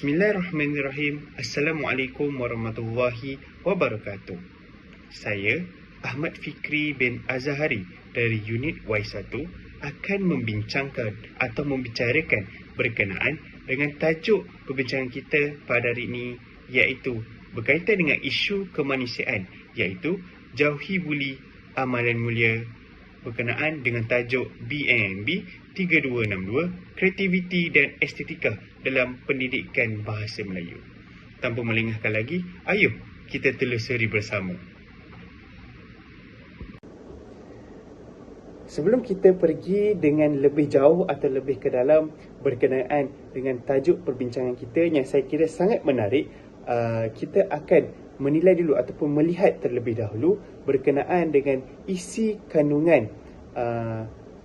Bismillahirrahmanirrahim. Assalamualaikum warahmatullahi wabarakatuh. Saya, Ahmad Fikri bin Azahari dari unit Y1 akan membincangkan atau membicarakan berkenaan dengan tajuk perbincangan kita pada hari ini, iaitu berkaitan dengan isu kemanusiaan, iaitu jauhi buli amalan mulia, berkenaan dengan tajuk BNB 3262, Kreativiti dan Estetika dalam Pendidikan Bahasa Melayu. Tanpa melengahkan lagi, ayuh kita telusuri bersama. Sebelum kita pergi dengan lebih jauh atau lebih ke dalam berkenaan dengan tajuk perbincangan kita yang saya kira sangat menarik, kita akan menilai dulu ataupun melihat terlebih dahulu berkenaan dengan isi kandungan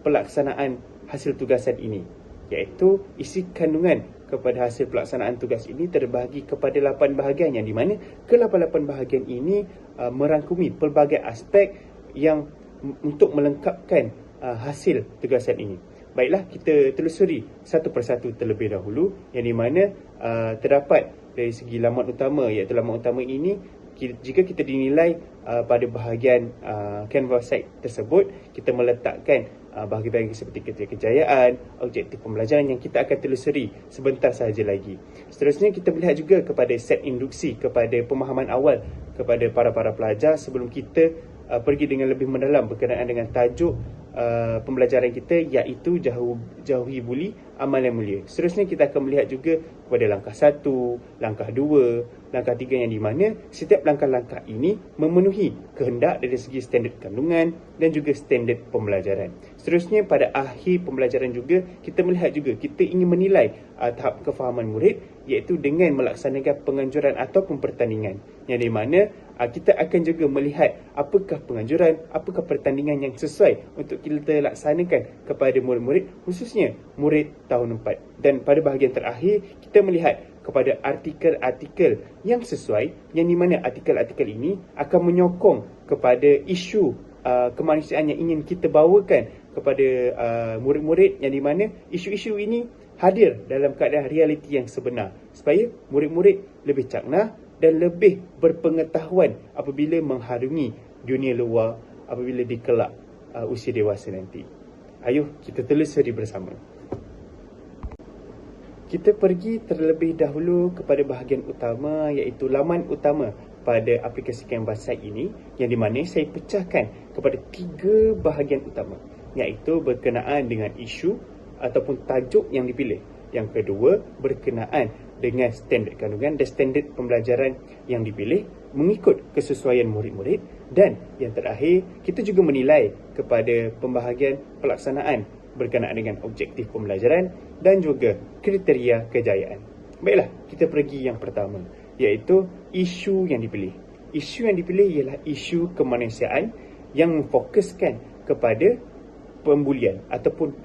pelaksanaan hasil tugasan ini, iaitu isi kandungan kepada hasil pelaksanaan tugas ini terbahagi kepada 8 bahagian, yang di mana ke-8 bahagian ini merangkumi pelbagai aspek yang untuk melengkapkan hasil tugasan ini. Baiklah, kita telusuri satu persatu terlebih dahulu, yang di mana terdapat dari segi laman utama, iaitu laman utama ini jika kita dinilai pada bahagian canvas site tersebut, kita meletakkan bahagian-bahagian seperti kriteria kejayaan, objektif pembelajaran yang kita akan telusuri sebentar sahaja lagi. Seterusnya kita melihat juga kepada set induksi kepada pemahaman awal kepada para pelajar sebelum kita pergi dengan lebih mendalam berkenaan dengan tajuk pembelajaran kita, iaitu jauhi buli amalan mulia. Seterusnya kita akan melihat juga kepada langkah 1, langkah 2, langkah 3, yang di mana setiap langkah-langkah ini memenuhi kehendak dari segi standard kandungan dan juga standard pembelajaran. Seterusnya pada akhir pembelajaran juga kita melihat juga kita ingin menilai tahap kefahaman murid, iaitu dengan melaksanakan penganjuran ataupun pertandingan, yang di mana kita akan juga melihat apakah penganjuran, apakah pertandingan yang sesuai untuk kita laksanakan kepada murid-murid, khususnya murid tahun 4. Dan pada bahagian terakhir, kita melihat kepada artikel-artikel yang sesuai, yang di mana artikel-artikel ini akan menyokong kepada isu kemanusiaan yang ingin kita bawakan kepada murid-murid, yang di mana isu-isu ini hadir dalam keadaan realiti yang sebenar, supaya murid-murid lebih cakna dan lebih berpengetahuan apabila mengharungi dunia luar apabila di kelak usia dewasa nanti. Ayuh kita telusuri bersama. Kita pergi terlebih dahulu kepada bahagian utama, iaitu laman utama pada aplikasi Canvas Site ini, yang di mana saya pecahkan kepada 3 bahagian utama, iaitu berkenaan dengan isu ataupun tajuk yang dipilih. Yang kedua, berkenaan dengan standard kandungan dan standard pembelajaran yang dipilih mengikut kesesuaian murid-murid. Dan yang terakhir, kita juga menilai kepada pembahagian pelaksanaan berkenaan dengan objektif pembelajaran dan juga kriteria kejayaan. Baiklah, kita pergi yang pertama, iaitu isu yang dipilih. Isu yang dipilih ialah isu kemanusiaan yang memfokuskan kepada pembulian ataupun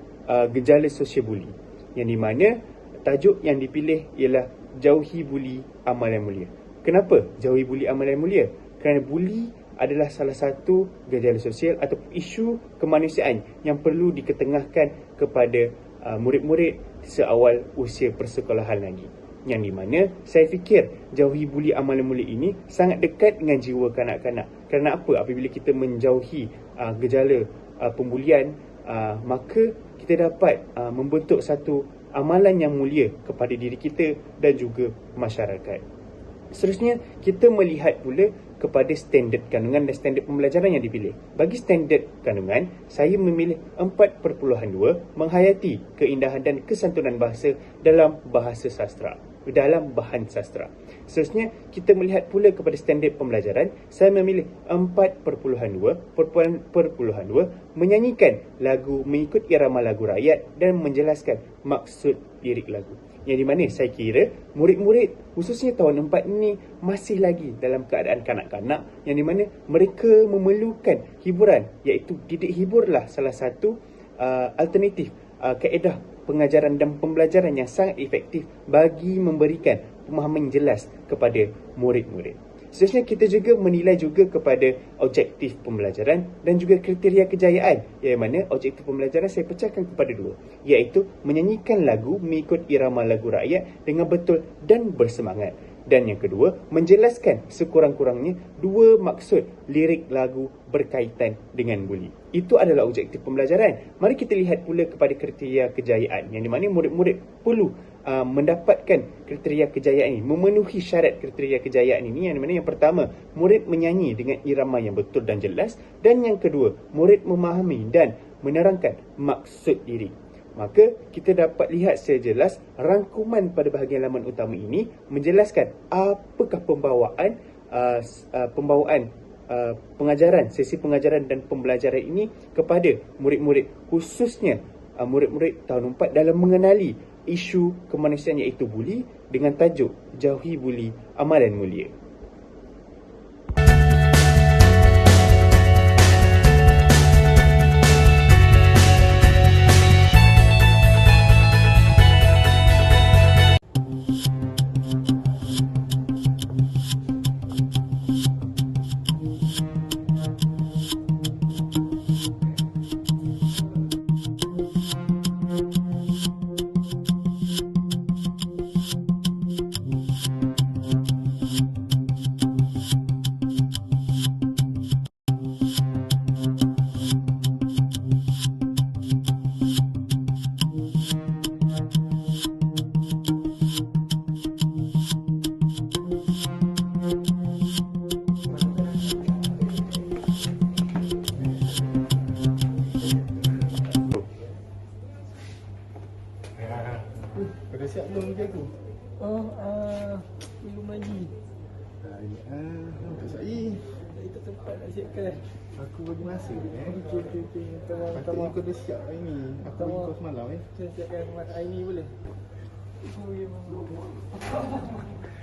gejala sosial buli, yang di mana tajuk yang dipilih ialah jauhi buli amalan mulia. Kenapa jauhi buli amalan mulia? Kerana buli adalah salah satu gejala sosial atau isu kemanusiaan yang perlu diketengahkan kepada murid-murid seawal usia persekolahan lagi. Yang di mana saya fikir jauhi buli amalan mulia ini sangat dekat dengan jiwa kanak-kanak. Kerana apa? Apabila kita menjauhi gejala pembulian, maka kita dapat membentuk satu amalan yang mulia kepada diri kita dan juga masyarakat. Seterusnya, kita melihat pula kepada standard kandungan dan standard pembelajaran yang dipilih. Bagi standard kandungan, saya memilih 4.2 menghayati keindahan dan kesantunan bahasa dalam bahasa sastra, dalam bahan sastra. Seterusnya, kita melihat pula kepada standard pembelajaran, saya memilih 4.2 menyanyikan lagu mengikut irama lagu rakyat dan menjelaskan maksud lirik lagu. Yang di mana saya kira murid-murid khususnya tahun 4 ini masih lagi dalam keadaan kanak-kanak, yang di mana mereka memerlukan hiburan, iaitu didik hiburlah salah satu alternatif kaedah pengajaran dan pembelajaran yang sangat efektif bagi memberikan pemahaman jelas kepada murid-murid. Seterusnya, kita juga menilai juga kepada objektif pembelajaran dan juga kriteria kejayaan, yang mana objektif pembelajaran saya pecahkan kepada dua, iaitu menyanyikan lagu mengikut irama lagu rakyat dengan betul dan bersemangat. Dan yang kedua, menjelaskan sekurang-kurangnya dua maksud lirik lagu berkaitan dengan buli. Itu adalah objektif pembelajaran. Mari kita lihat pula kepada kriteria kejayaan, yang di mana murid-murid perlu mendapatkan kriteria kejayaan ini, memenuhi syarat kriteria kejayaan ini, yang mana yang pertama, murid menyanyi dengan irama yang betul dan jelas, dan yang kedua, murid memahami dan menerangkan maksud lirik. Maka kita dapat lihat secara jelas rangkuman pada bahagian laman utama ini menjelaskan apakah pembawaan pengajaran, sesi pengajaran dan pembelajaran ini kepada murid-murid, khususnya murid-murid tahun 4 dalam mengenali isu kemanusiaan iaitu buli dengan tajuk Jauhi Buli, Amalan Mulia. Dah siap belum kerja aku? Belum lagi. Untuk saya Itu tempat nak siapkan. aku bagi masa Okey. Patutnya kau dah siap hari ni. Aku bagi kau semalam Saya siapkan hari ni boleh?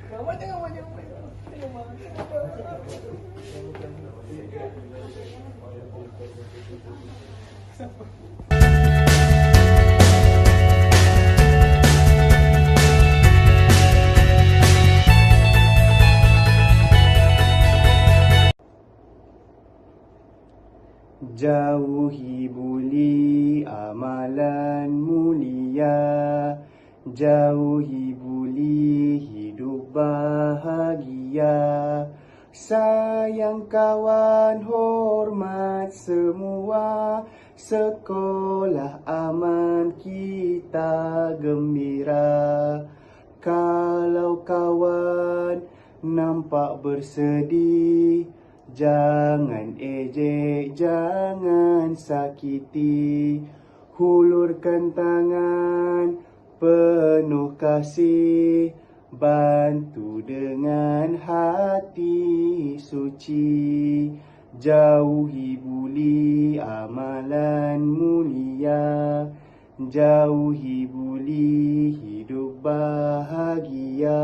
Mama jangan banyak. Jauhi buli, amalan mulia. Jauhi buli, hidup bahagia. Sayang kawan, hormat semua. Sekolah aman, kita gembira. Kalau kawan nampak bersedih, jangan ejek, jangan sakiti. Hulurkan tangan penuh kasih, bantu dengan hati suci. Jauhi buli, amalan mulia. Jauhi buli, hidup bahagia.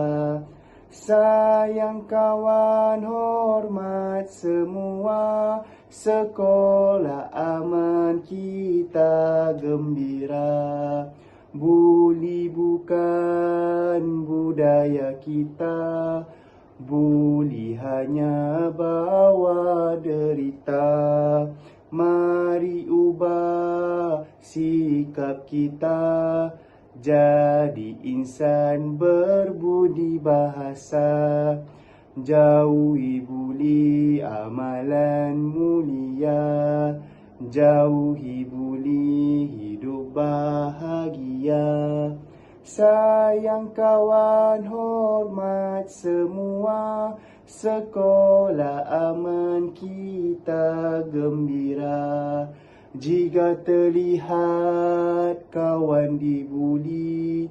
Sayang kawan, hormat semua. Sekolah aman, kita gembira. Buli bukan budaya kita. Buli hanya bawa derita. Mari ubah sikap kita, jadi insan berbudi bahasa. Jauhi buli, amalan mulia. Jauhi buli, hidup bahagia. Sayang kawan, hormat semua. Sekolah aman, kita gembira. Jika terlihat kawan dibuli,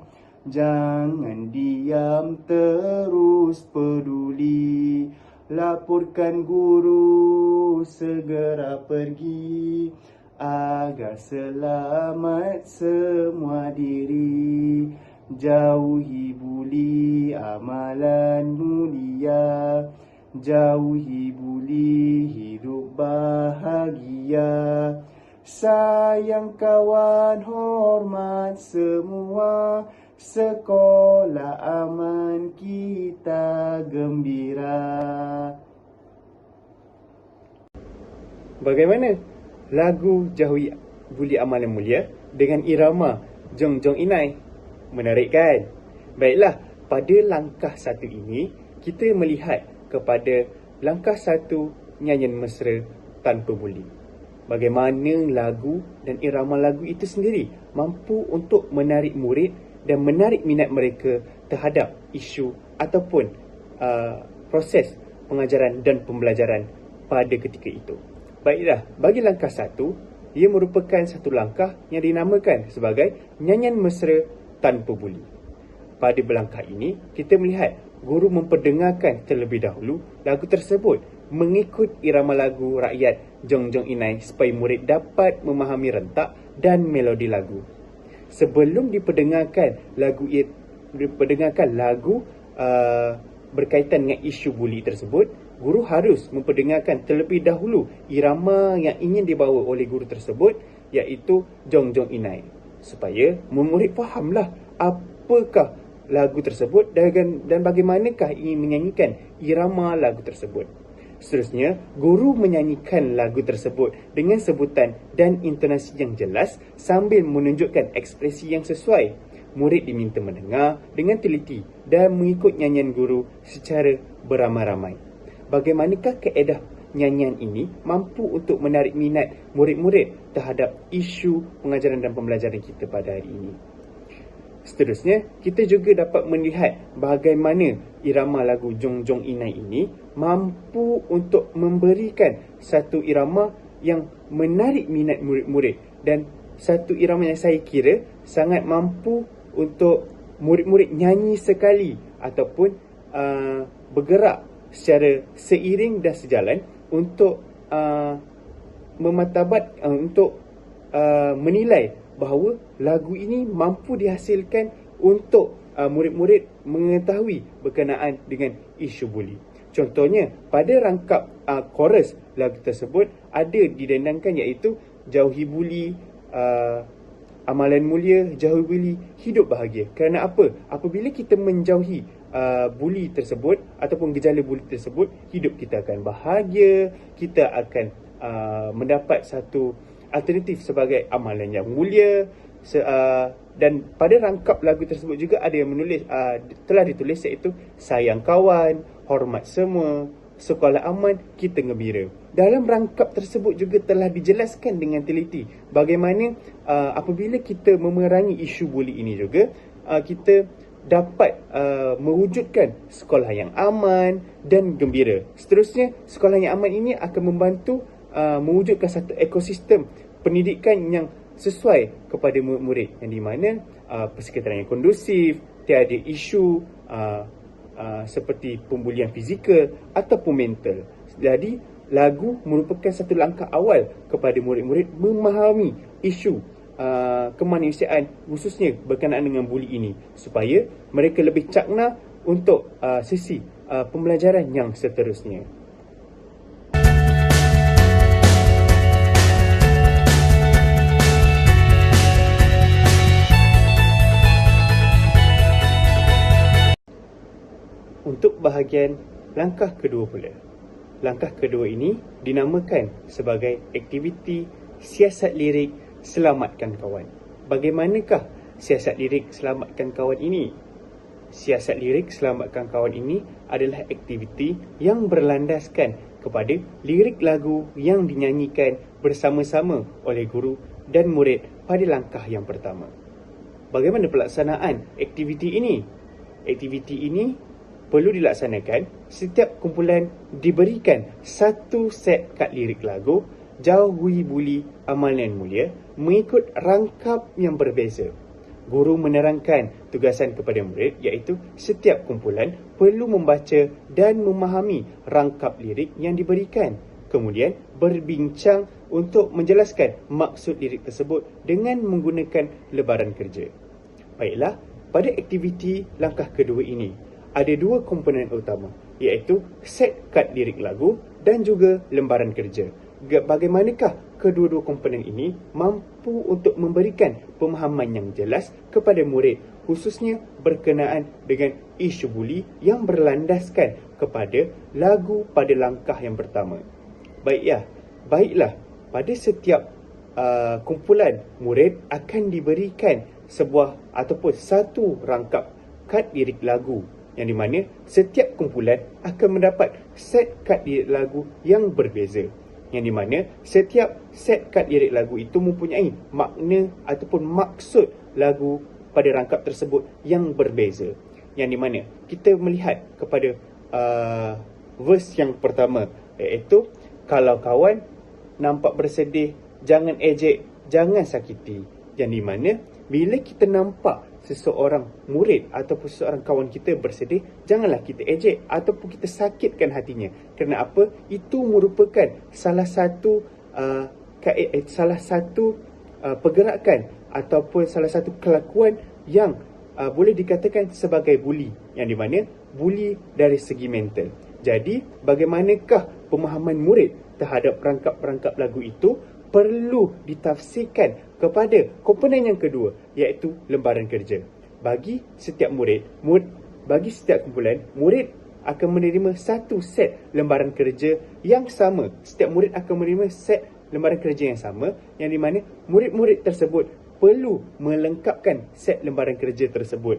jangan diam, terus peduli. Laporkan guru, segera pergi, agar selamat semua diri. Jauhi buli, amalan mulia. Jauhi buli, hidup bahagia. Sayang kawan, hormat semua. Sekolah aman, kita gembira. Bagaimana lagu Jauhi Buli Amalan Mulia dengan irama Jong Jong Inai? Menarik kan? Baiklah, pada langkah satu ini, kita melihat kepada langkah satu nyanyian mesra tanpa buli. Bagaimana lagu dan irama lagu itu sendiri mampu untuk menarik murid dan menarik minat mereka terhadap isu ataupun proses pengajaran dan pembelajaran pada ketika itu. Baiklah, bagi langkah satu, ia merupakan satu langkah yang dinamakan sebagai nyanyian mesra tanpa buli. Pada langkah ini, kita melihat guru memperdengarkan terlebih dahulu lagu tersebut mengikut irama lagu rakyat Jong Jong Inai supaya murid dapat memahami rentak dan melodi lagu. Sebelum diperdengarkan lagu berkaitan dengan isu buli tersebut, guru harus memperdengarkan terlebih dahulu irama yang ingin dibawa oleh guru tersebut, iaitu Jong Jong Inai, supaya murid fahamlah apakah lagu tersebut dan bagaimanakah ingin menyanyikan irama lagu tersebut. Seterusnya, guru menyanyikan lagu tersebut dengan sebutan dan intonasi yang jelas sambil menunjukkan ekspresi yang sesuai. Murid diminta mendengar dengan teliti dan mengikut nyanyian guru secara beramai-ramai. Bagaimanakah kaedah nyanyian ini mampu untuk menarik minat murid-murid terhadap isu pengajaran dan pembelajaran kita pada hari ini. Seterusnya, kita juga dapat melihat bagaimana irama lagu Jong Jong Inai ini mampu untuk memberikan satu irama yang menarik minat murid-murid dan satu irama yang saya kira sangat mampu untuk murid-murid nyanyi sekali ataupun bergerak secara seiring dan sejalan untuk menilai bahawa lagu ini mampu dihasilkan untuk murid-murid mengetahui berkenaan dengan isu buli. Contohnya, pada rangkap chorus lagu tersebut ada didendangkan iaitu Jauhi Buli Amalan Mulia, Jauhi Buli Hidup Bahagia. Kerana apa? Apabila kita menjauhi buli tersebut ataupun gejala buli tersebut, hidup kita akan bahagia, kita akan mendapat satu alternatif sebagai amalan yang mulia. Dan pada rangkap lagu tersebut juga ada yang telah ditulis iaitu sayang kawan, hormat semua, sekolah aman, kita gembira. Dalam rangkap tersebut juga telah dijelaskan dengan teliti bagaimana apabila kita memerangi isu buli ini juga, kita dapat mewujudkan sekolah yang aman dan gembira. Seterusnya, sekolah yang aman ini akan membantu mewujudkan satu ekosistem pendidikan yang sesuai kepada murid-murid, yang di mana persekitaran yang kondusif, tiada isu seperti pembulian fizikal ataupun mental. Jadi, lagu merupakan satu langkah awal kepada murid-murid memahami isu kemanusiaan khususnya berkenaan dengan buli ini, supaya mereka lebih cakna untuk sesi pembelajaran yang seterusnya. Untuk bahagian langkah kedua pula. Langkah kedua ini dinamakan sebagai aktiviti siasat lirik Selamatkan Kawan. Bagaimanakah siasat lirik Selamatkan Kawan ini? Siasat lirik Selamatkan Kawan ini adalah aktiviti yang berlandaskan kepada lirik lagu yang dinyanyikan bersama-sama oleh guru dan murid pada langkah yang pertama. Bagaimana pelaksanaan aktiviti ini? Aktiviti ini perlu dilaksanakan setiap kumpulan diberikan satu set kad lirik lagu Jauhi Buli Amalan Mulia mengikut rangkap yang berbeza. Guru menerangkan tugasan kepada murid iaitu setiap kumpulan perlu membaca dan memahami rangkap lirik yang diberikan. Kemudian berbincang untuk menjelaskan maksud lirik tersebut dengan menggunakan lebaran kerja. Baiklah, pada aktiviti langkah kedua ini ada dua komponen utama, iaitu set kad lirik lagu dan juga lembaran kerja. Bagaimanakah kedua-dua komponen ini mampu untuk memberikan pemahaman yang jelas kepada murid, khususnya berkenaan dengan isu buli yang berlandaskan kepada lagu pada langkah yang pertama. Baik ya, baiklah, pada setiap kumpulan murid akan diberikan sebuah ataupun satu rangkap kad lirik lagu, yang di mana setiap kumpulan akan mendapat set kad lirik lagu yang berbeza, yang di mana setiap set kad lirik lagu itu mempunyai makna ataupun maksud lagu pada rangkap tersebut yang berbeza, yang di mana kita melihat kepada verse yang pertama, iaitu kalau kawan nampak bersedih, jangan ejek, jangan sakiti. Yang di mana bila kita nampak seseorang murid ataupun seseorang kawan kita bersedih, janganlah kita ejek ataupun kita sakitkan hatinya. Kerana apa? Itu merupakan salah satu pergerakan ataupun salah satu kelakuan yang boleh dikatakan sebagai buli, yang di mana buli dari segi mental. Jadi, bagaimanakah pemahaman murid terhadap rangkap-rangkap lagu itu perlu ditafsirkan kepada komponen yang kedua, iaitu lembaran kerja. Bagi setiap bagi setiap kumpulan, murid akan menerima satu set lembaran kerja yang sama. Setiap murid akan menerima set lembaran kerja yang sama, yang di mana murid-murid tersebut perlu melengkapkan set lembaran kerja tersebut.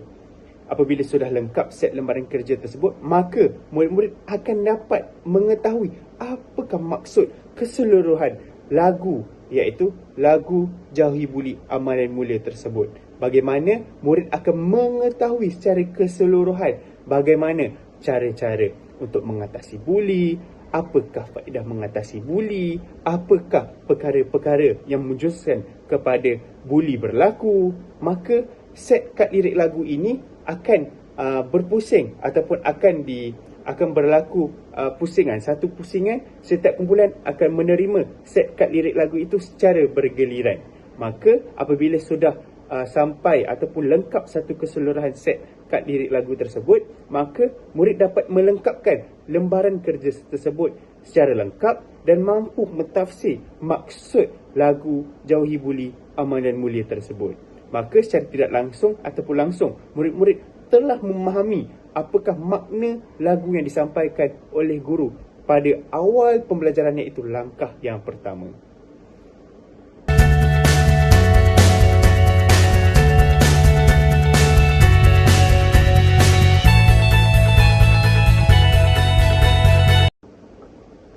Apabila sudah lengkap set lembaran kerja tersebut, maka murid-murid akan dapat mengetahui apakah maksud keseluruhan lagu, iaitu lagu Jauhi Buli Amalan Mulia tersebut. Bagaimana murid akan mengetahui secara keseluruhan bagaimana cara-cara untuk mengatasi buli, apakah faedah mengatasi buli, apakah perkara-perkara yang menjuruskan kepada buli berlaku. Maka set kad lirik lagu ini akan berpusing ataupun akan berlaku pusingan. Satu pusingan, setiap kumpulan akan menerima set kad lirik lagu itu secara bergiliran. Maka apabila sudah sampai ataupun lengkap satu keseluruhan set kad lirik lagu tersebut, maka murid dapat melengkapkan lembaran kerja tersebut secara lengkap dan mampu mentafsir maksud lagu Jauhi Buli Amalan Mulia tersebut. Maka secara tidak langsung ataupun langsung, murid-murid telah memahami apakah makna lagu yang disampaikan oleh guru pada awal pembelajarannya, itu langkah yang pertama.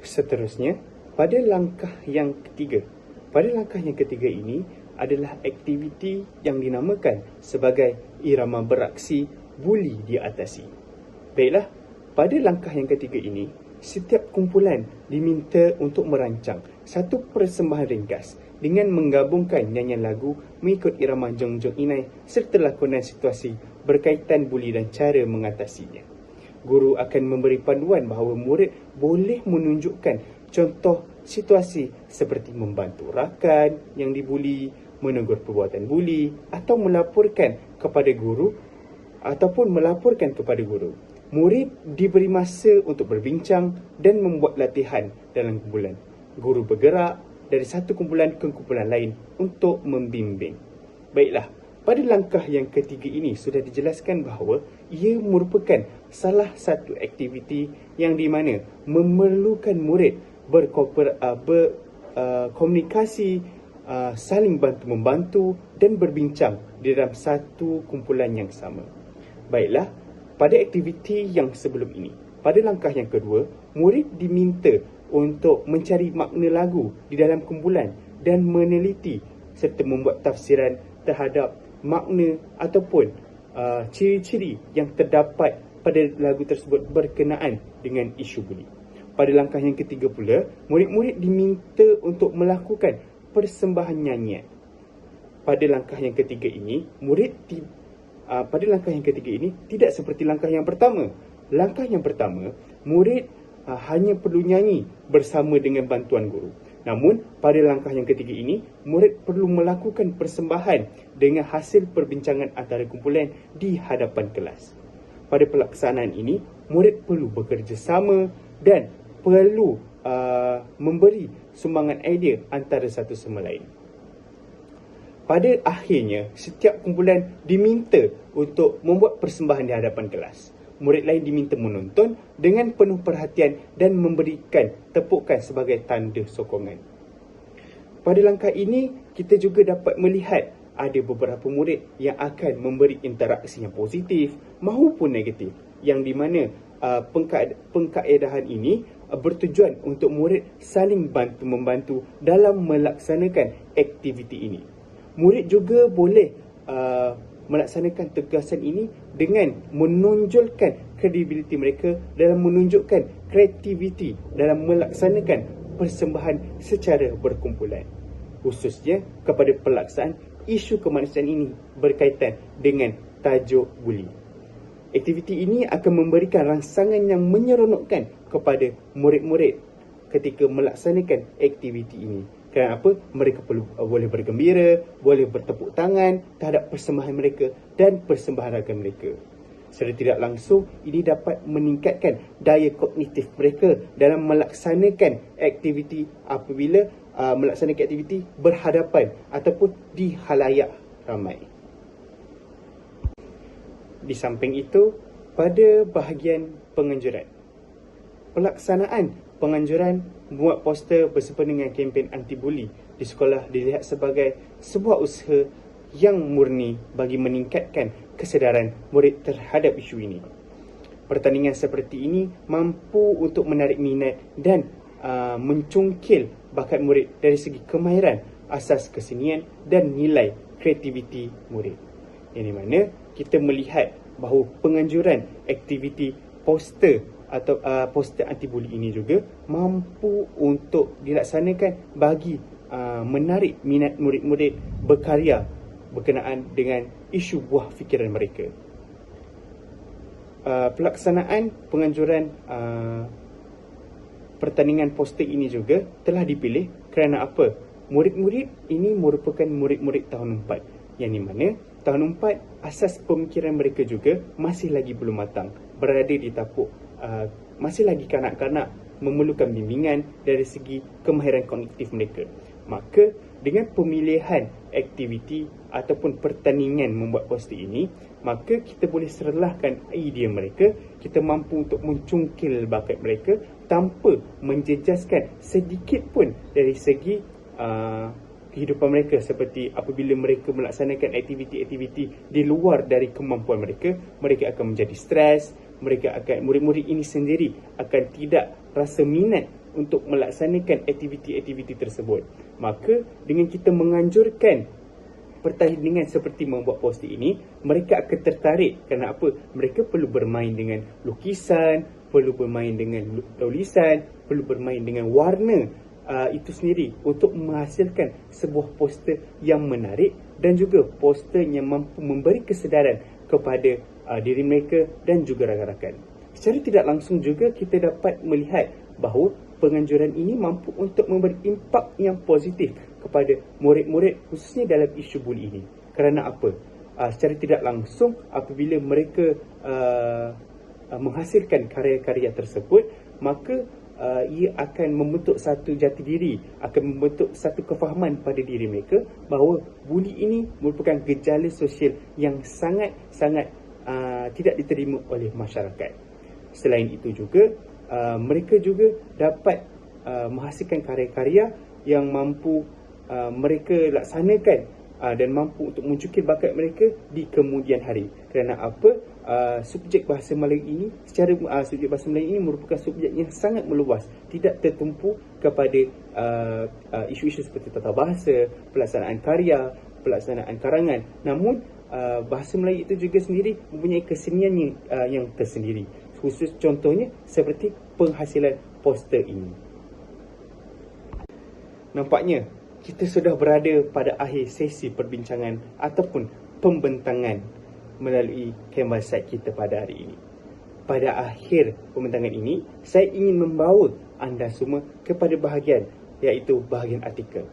Seterusnya, pada langkah yang ketiga. Pada langkah yang ketiga ini adalah aktiviti yang dinamakan sebagai irama beraksi buli diatasi. Baiklah, pada langkah yang ketiga ini, setiap kumpulan diminta untuk merancang satu persembahan ringkas dengan menggabungkan nyanyian lagu mengikut irama Jong Jong Inai serta lakonan situasi berkaitan buli dan cara mengatasinya. Guru akan memberi panduan bahawa murid boleh menunjukkan contoh situasi seperti membantu rakan yang dibuli, menegur perbuatan buli, atau melaporkan kepada guru ataupun melaporkan kepada guru. Murid diberi masa untuk berbincang dan membuat latihan dalam kumpulan. Guru bergerak dari satu kumpulan ke kumpulan lain untuk membimbing. Baiklah, pada langkah yang ketiga ini sudah dijelaskan bahawa ia merupakan salah satu aktiviti yang di mana memerlukan murid berkomunikasi, saling bantu-membantu dan berbincang di dalam satu kumpulan yang sama. Baiklah, pada aktiviti yang sebelum ini, pada langkah yang kedua, murid diminta untuk mencari makna lagu di dalam kumpulan dan meneliti serta membuat tafsiran terhadap makna ataupun ciri-ciri yang terdapat pada lagu tersebut berkenaan dengan isu buli. Pada langkah yang ketiga pula, murid-murid diminta untuk melakukan persembahan nyanyian. Pada langkah yang ketiga ini, tidak seperti langkah yang pertama. Langkah yang pertama, murid hanya perlu nyanyi bersama dengan bantuan guru. Namun, pada langkah yang ketiga ini, murid perlu melakukan persembahan dengan hasil perbincangan antara kumpulan di hadapan kelas. Pada pelaksanaan ini, murid perlu bekerjasama dan perlu memberi sumbangan idea antara satu sama lain. Pada akhirnya, setiap kumpulan diminta untuk membuat persembahan di hadapan kelas. murid lain diminta menonton dengan penuh perhatian dan memberikan tepukan sebagai tanda sokongan. Pada langkah ini, kita juga dapat melihat ada beberapa murid yang akan memberi interaksi yang positif maupun negatif, yang di mana pengkaedahan ini bertujuan untuk murid saling bantu-membantu dalam melaksanakan aktiviti ini. Murid juga boleh melaksanakan tugasan ini dengan menonjolkan kredibiliti mereka dalam menunjukkan kreativiti dalam melaksanakan persembahan secara berkumpulan, khususnya kepada pelaksanaan isu kemanusiaan ini berkaitan dengan tajuk buli. Aktiviti ini akan memberikan rangsangan yang menyeronokkan kepada murid-murid ketika melaksanakan aktiviti ini. Kerana apa? Mereka boleh bergembira, boleh bertepuk tangan terhadap persembahan mereka dan persembahan rakan mereka. Secara tidak langsung, ini dapat meningkatkan daya kognitif mereka dalam melaksanakan aktiviti apabila melaksanakan aktiviti berhadapan ataupun di khalayak ramai. Di samping itu, pada bahagian penganjuran, pelaksanaan penganjuran membuat poster bersempena dengan kempen anti-buli di sekolah dilihat sebagai sebuah usaha yang murni bagi meningkatkan kesedaran murid terhadap isu ini. Pertandingan seperti ini mampu untuk menarik minat dan mencungkil bakat murid dari segi kemahiran, asas kesenian dan nilai kreativiti murid. Yang di mana kita melihat bahawa penganjuran aktiviti poster atau poster anti-buli ini juga mampu untuk dilaksanakan bagi menarik minat murid-murid berkarya berkenaan dengan isu buah fikiran mereka. Pelaksanaan penganjuran pertandingan poster ini juga telah dipilih kerana apa? Murid-murid ini merupakan murid-murid tahun 4, yang di mana tahun 4 asas pemikiran mereka juga masih lagi belum matang, berada di tapuk masih lagi kanak-kanak, memerlukan bimbingan dari segi kemahiran kognitif mereka. Maka dengan pemilihan aktiviti ataupun pertandingan membuat poster ini, maka kita boleh serlahkan idea mereka, kita mampu untuk mencungkil bakat mereka tanpa menjejaskan sedikit pun dari segi kehidupan mereka, seperti apabila mereka melaksanakan aktiviti-aktiviti di luar dari kemampuan mereka, mereka akan menjadi stres, murid-murid ini sendiri akan tidak rasa minat untuk melaksanakan aktiviti-aktiviti tersebut. Maka dengan kita menganjurkan pertandingan seperti membuat poster ini, mereka akan tertarik. Kerana apa? Mereka perlu bermain dengan lukisan, perlu bermain dengan tulisan, perlu bermain dengan warna itu sendiri untuk menghasilkan sebuah poster yang menarik dan juga poster yang mampu memberi kesedaran kepada diri mereka dan juga rakan-rakan. Secara tidak langsung juga kita dapat melihat bahawa penganjuran ini mampu untuk memberi impak yang positif kepada murid-murid, khususnya dalam isu buli ini. Kerana apa? Secara tidak langsung apabila mereka menghasilkan karya-karya tersebut, maka ia akan membentuk satu jati diri, akan membentuk satu kefahaman pada diri mereka bahawa buli ini merupakan gejala sosial yang sangat-sangat tidak diterima oleh masyarakat. Selain itu juga, mereka juga dapat menghasilkan karya-karya yang mampu mereka laksanakan dan mampu untuk mencukir bakat mereka di kemudian hari. Kerana apa? Subjek bahasa Melayu ini subjek bahasa Melayu ini merupakan subjek yang sangat meluas, tidak tertumpu kepada isu-isu seperti tata bahasa, pelaksanaan karya, pelaksanaan karangan. Namun bahasa Melayu itu juga sendiri mempunyai kesenian yang tersendiri, khusus contohnya seperti penghasilan poster ini. Nampaknya kita sudah berada pada akhir sesi perbincangan ataupun pembentangan melalui canvas site kita pada hari ini. Pada akhir pembentangan ini, saya ingin membawa anda semua kepada bahagian, iaitu bahagian artikel.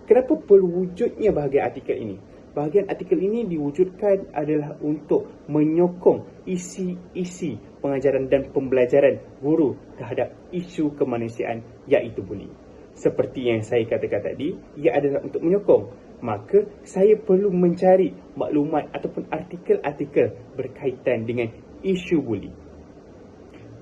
Kenapa perlu wujudnya bahagian artikel ini? Bahagian artikel ini diwujudkan adalah untuk menyokong isi-isi pengajaran dan pembelajaran guru terhadap isu kemanusiaan, iaitu buli. Seperti yang saya katakan tadi, ia adalah untuk menyokong. Maka saya perlu mencari maklumat ataupun artikel-artikel berkaitan dengan isu buli.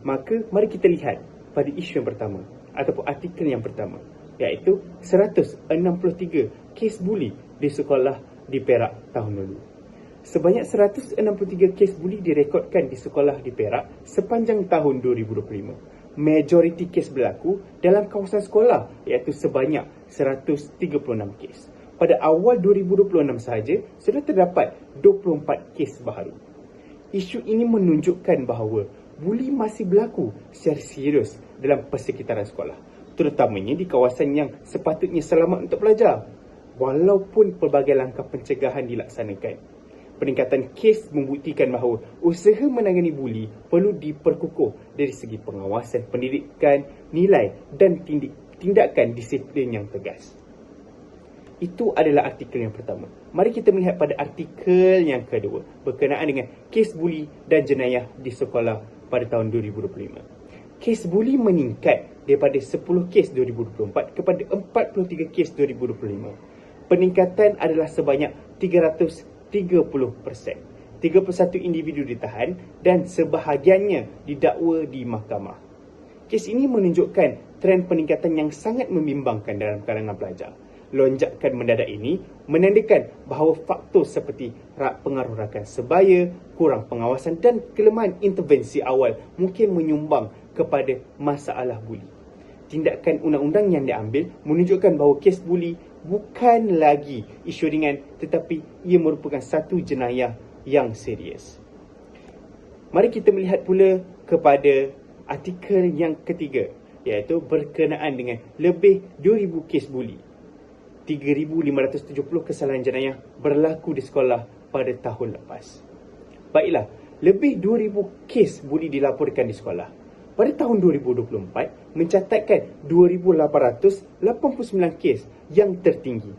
Maka mari kita lihat pada isu yang pertama ataupun artikel yang pertama, iaitu 163 kes buli di sekolah di Perak tahun lalu. Sebanyak 163 kes buli direkodkan di sekolah di Perak sepanjang tahun 2025. Majoriti kes berlaku dalam kawasan sekolah, iaitu sebanyak 136 kes. Pada awal 2026 sahaja sudah terdapat 24 kes baharu. Isu ini menunjukkan bahawa buli masih berlaku secara serius dalam persekitaran sekolah, terutamanya di kawasan yang sepatutnya selamat untuk pelajar. Walaupun pelbagai langkah pencegahan dilaksanakan, peningkatan kes membuktikan bahawa usaha menangani buli perlu diperkukuh dari segi pengawasan pendidikan, nilai dan tindakan disiplin yang tegas. Itu adalah artikel yang pertama. Mari kita melihat pada artikel yang kedua berkenaan dengan kes buli dan jenayah di sekolah pada tahun 2025. Kes buli meningkat daripada 10 kes 2024 kepada 43 kes 2025. Peningkatan adalah sebanyak 330%. 31 individu ditahan dan sebahagiannya didakwa di mahkamah. Kes ini menunjukkan trend peningkatan yang sangat membimbangkan dalam kalangan pelajar. Lonjakan mendadak ini menandakan bahawa faktor seperti pengaruh rakan sebaya, kurang pengawasan dan kelemahan intervensi awal mungkin menyumbang kepada masalah buli. Tindakan undang-undang yang diambil menunjukkan bahawa kes buli bukan lagi isu ringan tetapi ia merupakan satu jenayah yang serius. Mari kita melihat pula kepada artikel yang ketiga, iaitu berkenaan dengan lebih 2,000 kes buli. 3,570 kesalahan jenayah berlaku di sekolah pada tahun lepas. Baiklah, lebih 2,000 kes buli dilaporkan di sekolah. Pada tahun 2024, mencatatkan 2,889 kes yang tertinggi.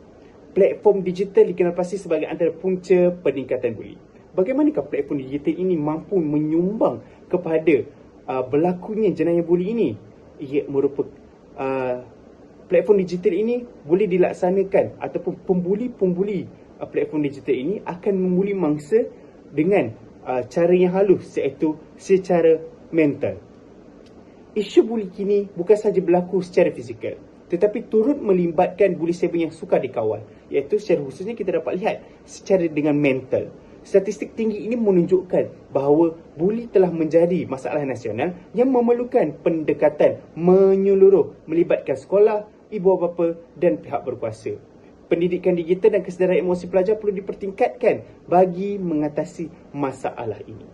Platform digital dikenal pasti sebagai antara punca peningkatan buli. Bagaimanakah platform digital ini mampu menyumbang kepada berlakunya jenayah buli ini? Ia merupakan platform digital ini boleh dilaksanakan ataupun pembuli-pembuli platform digital ini akan membuli mangsa dengan cara yang halus, iaitu secara mental. Isu buli kini bukan sahaja berlaku secara fizikal tetapi turut melibatkan buli cyber yang sukar dikawal, iaitu secara khususnya kita dapat lihat secara dengan mental. Statistik tinggi ini menunjukkan bahawa buli telah menjadi masalah nasional yang memerlukan pendekatan menyeluruh melibatkan sekolah, ibu bapa dan pihak berkuasa. Pendidikan digital dan kesedaran emosi pelajar perlu dipertingkatkan bagi mengatasi masalah ini.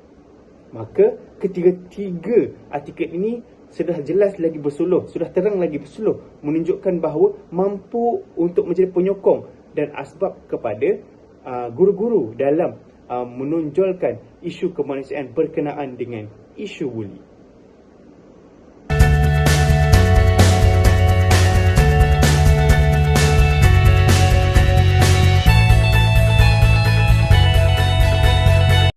Maka ketiga-tiga artikel ini sudah jelas lagi bersuluh, sudah terang lagi bersuluh menunjukkan bahawa mampu untuk menjadi penyokong dan asbab kepada guru-guru dalam menonjolkan isu kemanusiaan berkenaan dengan isu buli.